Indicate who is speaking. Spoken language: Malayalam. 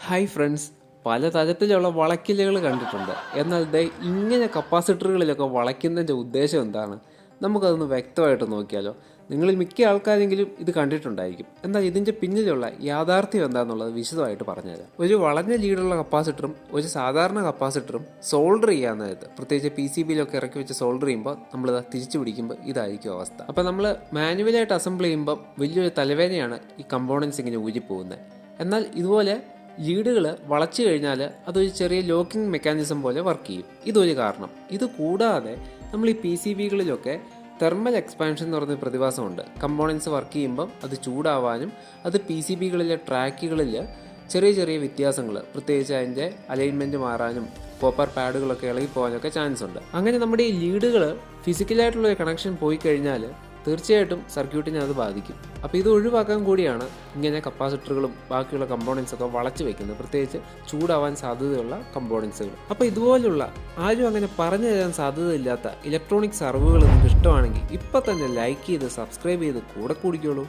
Speaker 1: ഹായ് ഫ്രണ്ട്സ്, പലതരത്തിലുള്ള വളയ്ക്കലുകൾ കണ്ടിട്ടുണ്ട്. എന്നാൽ ഇങ്ങനെ കപ്പാസിറ്ററുകളിലൊക്കെ വളയ്ക്കുന്നതിൻ്റെ ഉദ്ദേശം എന്താണ്? നമുക്കതൊന്ന് വ്യക്തമായിട്ട് നോക്കിയാലോ. നിങ്ങളിൽ മിക്ക ആൾക്കാരെങ്കിലും ഇത് കണ്ടിട്ടുണ്ടായിരിക്കും. എന്നാൽ ഇതിൻ്റെ പിന്നിലുള്ള യാഥാർത്ഥ്യം എന്താണെന്നുള്ളത് വിശദമായിട്ട് പറഞ്ഞുതരാം. ഒരു വളഞ്ഞ ലീഡുള്ള കപ്പാസിറ്ററും ഒരു സാധാരണ കപ്പാസിറ്ററും സോൾഡർ ചെയ്യാൻ നേരത്ത്, പ്രത്യേകിച്ച് PCBയിലൊക്കെ ഇറക്കി വെച്ച് സോൾഡർ ചെയ്യുമ്പോൾ നമ്മളിത് തിരിച്ചു പിടിക്കുമ്പോൾ ഇതായിരിക്കും അവസ്ഥ. അപ്പോൾ നമ്മൾ മാനുവലായിട്ട് അസംബിൾ ചെയ്യുമ്പോൾ വലിയൊരു തലവേദനയാണ് ഈ കമ്പോണൻസ് ഇങ്ങനെ ഊരിപ്പോകുന്നത്. എന്നാൽ ഇതുപോലെ ലീഡുകൾ വളച്ചു കഴിഞ്ഞാൽ അതൊരു ചെറിയ ലോക്കിംഗ് മെക്കാനിസം പോലെ വർക്ക് ചെയ്യും. ഇതൊരു കാരണം. ഇത് കൂടാതെ നമ്മൾ ഈ PCBകളിലൊക്കെ തെർമൽ എക്സ്പാൻഷൻ എന്ന് പറയുന്ന പ്രതിഭാസമുണ്ട്. കമ്പോണൻസ് വർക്ക് ചെയ്യുമ്പം അത് ചൂടാവാനും അത് PCBകളിലെ ട്രാക്കുകളിൽ ചെറിയ ചെറിയ വ്യത്യാസങ്ങൾ, പ്രത്യേകിച്ച് അതിൻ്റെ അലൈൻമെൻറ്റ് മാറാനും കോപ്പർ പാഡുകളൊക്കെ ഇളകി പോകാനൊക്കെ ചാൻസ് ഉണ്ട്. അങ്ങനെ നമ്മുടെ ഈ ലീഡുകൾ ഫിസിക്കലായിട്ടുള്ളൊരു കണക്ഷൻ പോയി കഴിഞ്ഞാൽ തീർച്ചയായിട്ടും സർക്യൂട്ടിനെ അത് ബാധിക്കും. അപ്പോൾ ഇത് ഒഴിവാക്കാൻ കൂടിയാണ് ഇങ്ങനെ കപ്പാസിറ്ററുകളും ബാക്കിയുള്ള കമ്പോണൻസൊക്കെ വളച്ചു വെക്കുന്നത്, പ്രത്യേകിച്ച് ചൂടാവാൻ സാധ്യതയുള്ള കമ്പോണൻസുകൾ. അപ്പോൾ ഇതുപോലുള്ള ആരും അങ്ങനെ പറഞ്ഞു തരാൻ സാധ്യതയില്ലാത്ത ഇലക്ട്രോണിക്സ് അറിവുകൾ നിങ്ങൾക്ക് ഇഷ്ടമാണെങ്കിൽ ഇപ്പം തന്നെ ലൈക്ക് ചെയ്ത് സബ്സ്ക്രൈബ് ചെയ്ത് കൂടെ കൂടിക്കോളൂ.